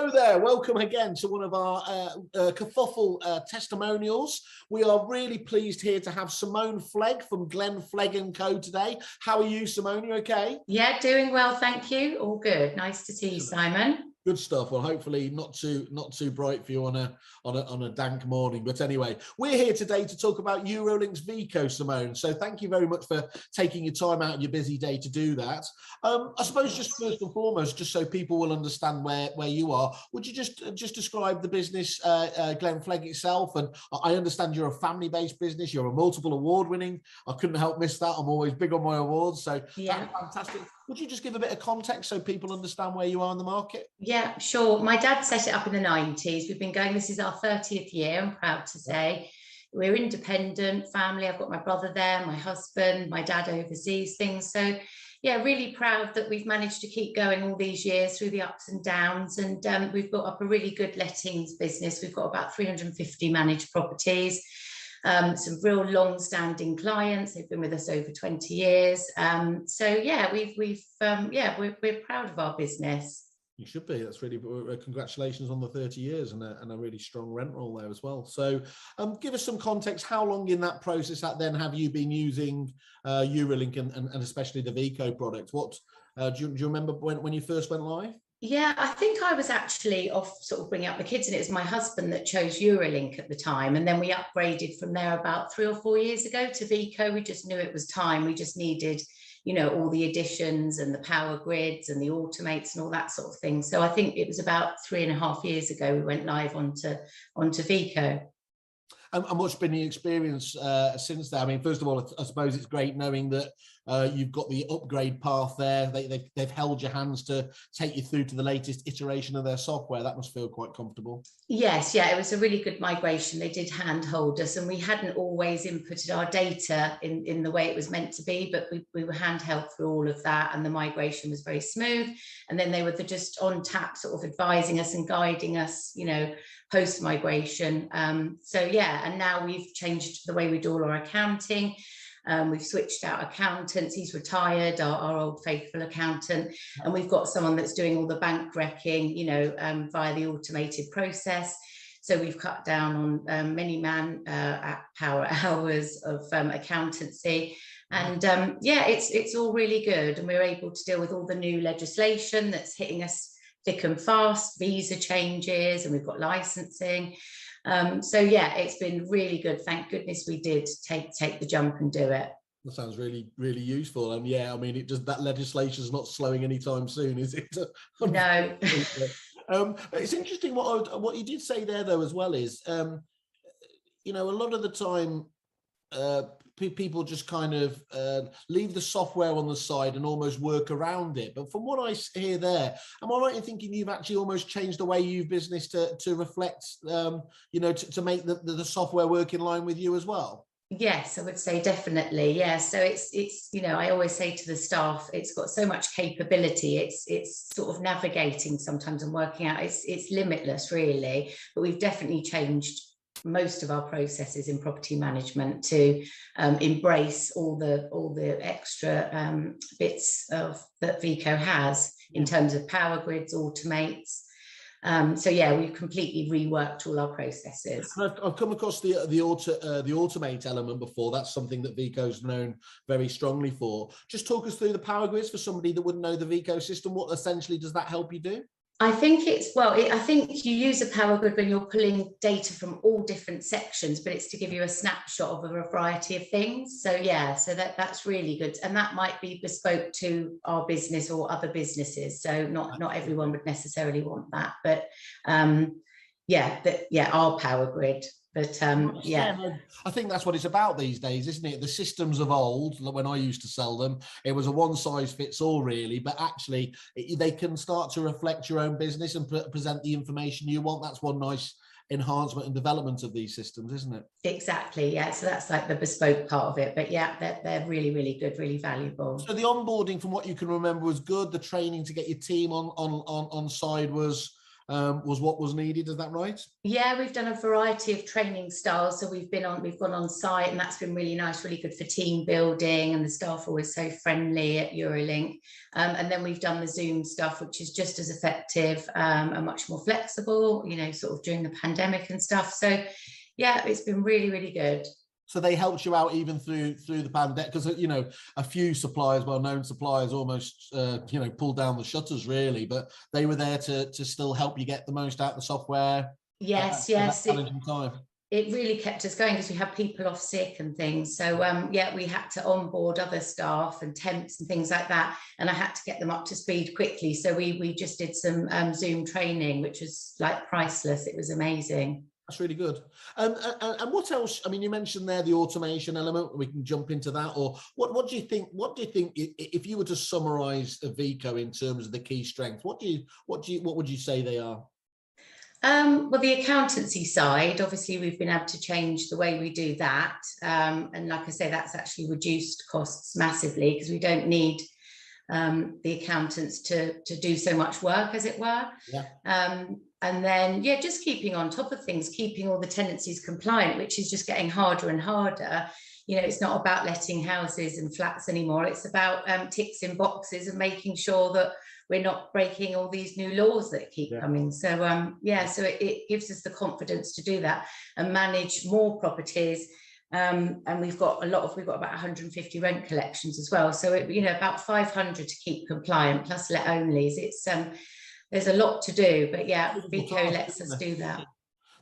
Hello there, welcome again to one of our Kerfuffle testimonials. We are really pleased here to have Simone Clegg from Glenn Flegg & Co today. How are you, Simone? You okay? Yeah, doing well, thank you. All good. Nice to see you, Simon. Good stuff. Well, hopefully not too bright for you on a dank morning. But anyway, we're here today to talk about EuroLink's Vico, Simone. So thank you very much for taking your time out of your busy day to do that. I suppose just first and foremost, just so people will understand where you are, would you just describe the business, Glenn Flegg itself? And I understand you're a family-based business. You're a multiple award-winning. I couldn't help miss that. I'm always big on my awards, so yeah, that's fantastic. Would you just give a bit of context so people understand where you are in the market? Yeah, sure. My dad set it up in the 90s. We've been going, this is our 30th year, I'm proud to say. We're independent family. I've got my brother there, my husband, my dad oversees things. So yeah, really proud that we've managed to keep going all these years through the ups and downs. And we've built up a really good lettings business. We've got about 350 managed properties. Some real long-standing clients. They've been with us over 20 years. So yeah, we're proud of our business. You should be. That's really congratulations on the 30 years and a really strong rent roll there as well. So give us some context. How long in that process then have you been using EuroLink and especially the Vico product? What do you remember when you first went live? Yeah, I think I was actually off sort of bringing up the kids, and it was my husband that chose EuroLink at the time. And then we upgraded from there about 3 or 4 years ago to Vico. We just knew it was time. We just needed, you know, all the additions and the power grids and the automates and all that sort of thing. So I think it was about 3.5 years ago we went live onto Vico. And what's been the experience since that? I mean, first of all, I suppose it's great knowing that you've got the upgrade path there. They've held your hands to take you through to the latest iteration of their software. That must feel quite comfortable. Yes, yeah, it was a really good migration. They did handhold us, and we hadn't always inputted our data in the way it was meant to be, but we were handheld through all of that, and the migration was very smooth. And then they were just on tap, sort of advising us and guiding us, you know, post migration. So yeah, and now we've changed the way we do all our accounting. We've switched out accountants. He's retired, our old faithful accountant, and we've got someone that's doing all the bank wrecking, you know, via the automated process. So we've cut down on many man-power hours of accountancy. And yeah, it's all really good. And we're able to deal with all the new legislation that's hitting us thick and fast, visa changes, and we've got licensing. So yeah, it's been really good. Thank goodness we did take the jump and do it. That sounds really, really useful. And yeah, I mean, that legislation is not slowing anytime soon, is it? No. It's interesting what you did say there, though, as well, is, you know, a lot of the time, people just kind of leave the software on the side and almost work around it. But from what I hear there, am I right in thinking you've actually almost changed the way you business to reflect, you know, to make the software work in line with you as well? Yes, I would say definitely. Yeah. So it's you know, I always say to the staff, it's got so much capability. It's sort of navigating sometimes and working out. It's limitless, really. But we've definitely changed most of our processes in property management to embrace all the extra bits that Vico has in terms of power grids, automates. So yeah, we've completely reworked all our processes. I've come across the automate element before. That's something that Vico's known very strongly for. Just talk us through the power grids for somebody that wouldn't know the Vico system. What essentially does that help you do? I think I think you use a power grid when you're pulling data from all different sections, but it's to give you a snapshot of a variety of things. So yeah, so that's really good. And that might be bespoke to our business or other businesses. So not everyone would necessarily want that, but our power grid. But yeah, I think that's what it's about these days, isn't it? The systems of old, when I used to sell them, it was a one size fits all, really. But actually, they can start to reflect your own business and present the information you want. That's one nice enhancement and development of these systems, isn't it? Exactly. Yeah. So that's like the bespoke part of it. But yeah, they're really, really good, really valuable. So the onboarding, from what you can remember, was good. The training to get your team on side was was what was needed. Is that right? Yeah, we've done a variety of training styles. So we've gone on site, and that's been really nice, really good for team building, and the staff are always so friendly at EuroLink. And then we've done the Zoom stuff, which is just as effective and much more flexible, you know, sort of during the pandemic and stuff. So yeah, it's been really, really good. So they helped you out even through the pandemic, because, you know, a few suppliers, well-known suppliers, almost you know, pulled down the shutters really, but they were there to still help you get the most out of the software. Yes, That challenging time. It really kept us going because we had people off sick and things. So yeah, we had to onboard other staff and temps and things like that, and I had to get them up to speed quickly. So we just did some Zoom training, which was like priceless. It was amazing. That's really good. And what else? I mean, you mentioned there the automation element. We can jump into that. Or what do you think? What do you think if you were to summarise Vico in terms of the key strengths? What would you say they are? Well, the accountancy side, obviously, we've been able to change the way we do that. And like I say, that's actually reduced costs massively because we don't need the accountants to do so much work, as it were. Yeah. And then, yeah, just keeping on top of things, keeping all the tenancies compliant, which is just getting harder and harder. You know, it's not about letting houses and flats anymore. It's about ticks in boxes and making sure that we're not breaking all these new laws that keep coming. So, yeah, so it gives us the confidence to do that and manage more properties. And we've got about 150 rent collections as well. So, you know, about 500 to keep compliant, plus let onlys. It's there's a lot to do, but yeah, Vico lets us do that.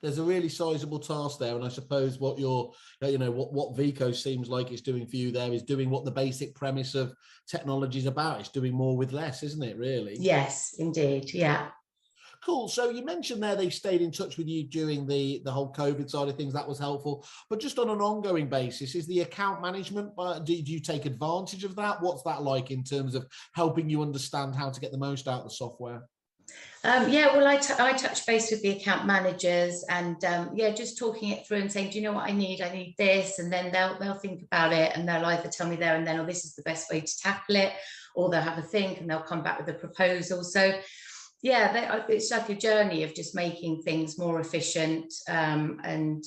There's a really sizable task there, and I suppose what what Vico seems like it's doing for you there is doing what the basic premise of technology is about. It's doing more with less, isn't it, really? Yes, indeed. Yeah. Cool. So you mentioned there they stayed in touch with you during the whole COVID side of things. That was helpful. But just on an ongoing basis, is the account management, do you take advantage of that? What's that like in terms of helping you understand how to get the most out of the software? Yeah, well, I touch base with the account managers and yeah, just talking it through and saying, do you know what I need? I need this, and then they'll think about it, and they'll either tell me there and then, oh, this is the best way to tackle it, or they'll have a think and they'll come back with a proposal. So yeah, it's like a journey of just making things more efficient, and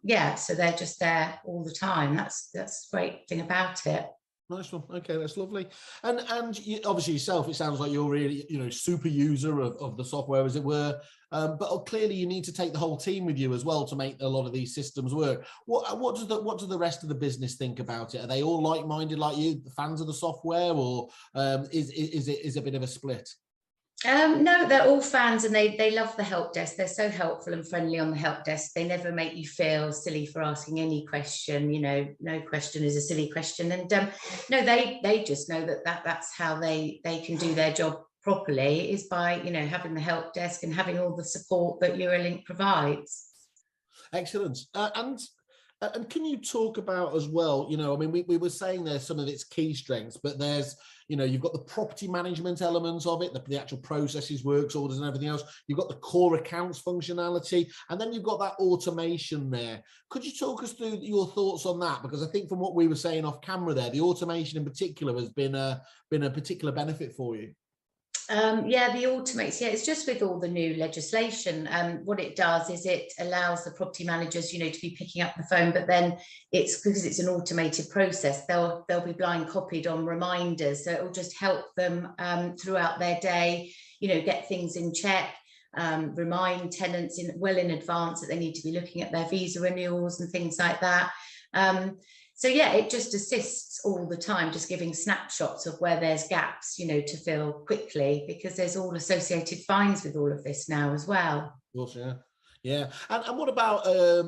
yeah, so they're just there all the time. That's the great thing about it. Nice one. Okay, that's lovely. And you, obviously yourself, it sounds like you're really, you know, super user of the software, as it were. But clearly you need to take the whole team with you as well to make a lot of these systems work. What does the rest of the business think about it? Are they all like-minded like you, fans of the software, or is it a bit of a split? No, they're all fans, and they love the help desk. They're so helpful and friendly on the help desk. They never make you feel silly for asking any question. You know, no question is a silly question. And no, they just know that's how they can do their job properly, is by, you know, having the help desk and having all the support that EuroLink provides. Excellent. And can you talk about as well, you know, I mean, we were saying there's some of its key strengths, but there's, you know, you've got the property management elements of it, the actual processes, works orders and everything else. You've got the core accounts functionality, and then you've got that automation there. Could you talk us through your thoughts on that? Because I think from what we were saying off camera there, the automation in particular has been a particular benefit for you. Yeah, the automates, yeah, it's just with all the new legislation. What it does is it allows the property managers, you know, to be picking up the phone, but then it's because it's an automated process, they'll be blind copied on reminders. So it will just help them throughout their day, you know, get things in check, remind tenants well in advance that they need to be looking at their visa renewals and things like that. So yeah, it just assists all the time, just giving snapshots of where there's gaps, you know, to fill quickly, because there's all associated fines with all of this now as well. Of course, yeah. Yeah. And what about,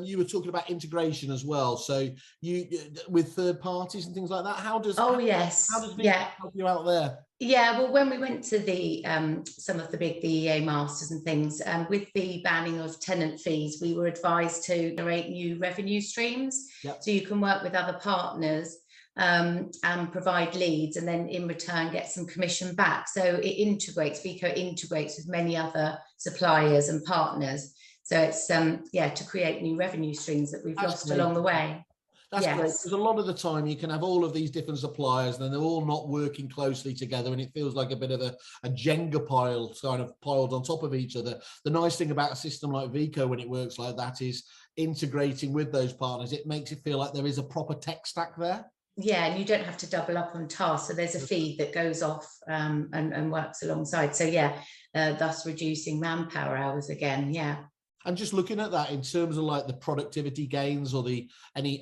you were talking about integration as well. So you, with third parties and things like that, how does help you out there? Yeah, well, when we went to the some of the big VEA masters and things, with the banning of tenant fees, we were advised to generate new revenue streams. Yep. So you can work with other partners and provide leads, and then in return get some commission back. So Vico integrates with many other suppliers and partners. So it's to create new revenue streams that we've lost along the way. That's great, yes. because a lot of the time you can have all of these different suppliers and then they're all not working closely together, and it feels like a bit of a Jenga pile kind of piled on top of each other. The nice thing about a system like Vico, when it works like that, is integrating with those partners. It makes it feel like there is a proper tech stack there. Yeah, and you don't have to double up on tasks. So there's a feed that goes off and works alongside. So yeah, thus reducing manpower hours again. Yeah. And just looking at that in terms of like the productivity gains or the any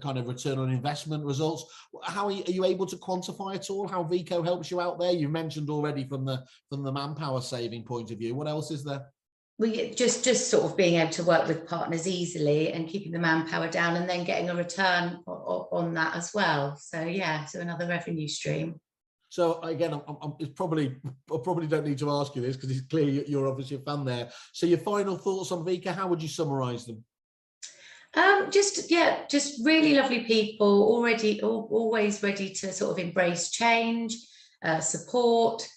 kind of return on investment results, how are you able to quantify it all? How Vico helps you out there? You mentioned already from the manpower saving point of view. What else is there? We just sort of being able to work with partners easily and keeping the manpower down, and then getting a return on that as well. So yeah, so another revenue stream. So again, I probably don't need to ask you this because it's clear you're obviously a fan there. So your final thoughts on Vico, how would you summarise them? Just really lovely people, always ready to sort of embrace change, support.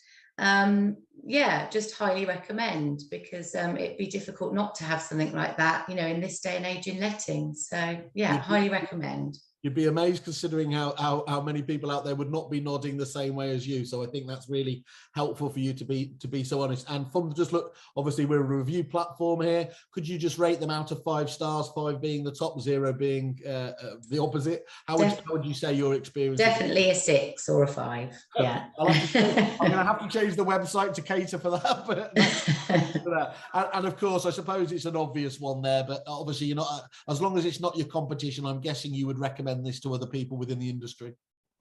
Yeah, just highly recommend, because it'd be difficult not to have something like that, you know, in this day and age in lettings. So yeah, highly recommend. You'd be amazed considering how many people out there would not be nodding the same way as you. So I think that's really helpful for you to be so honest. And from just look, obviously we're a review platform here. Could you just rate them out of 5 stars, 5 being the top, 0 being the opposite? How would you say your experience? Definitely a 6 or a 5. Yeah. I'm going to have to change the website to cater for that. But and of course, I suppose it's an obvious one there, but obviously you're not, as long as it's not your competition, I'm guessing you would recommend this to other people within the industry.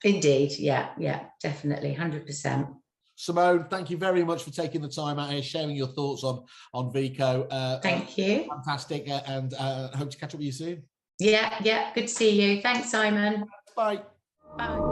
Indeed, yeah, definitely, 100%. Simone, thank you very much for taking the time out here, sharing your thoughts on Vico. Thank you. Fantastic, and hope to catch up with you soon. Yeah, good to see you. Thanks, Simon. Bye. Bye.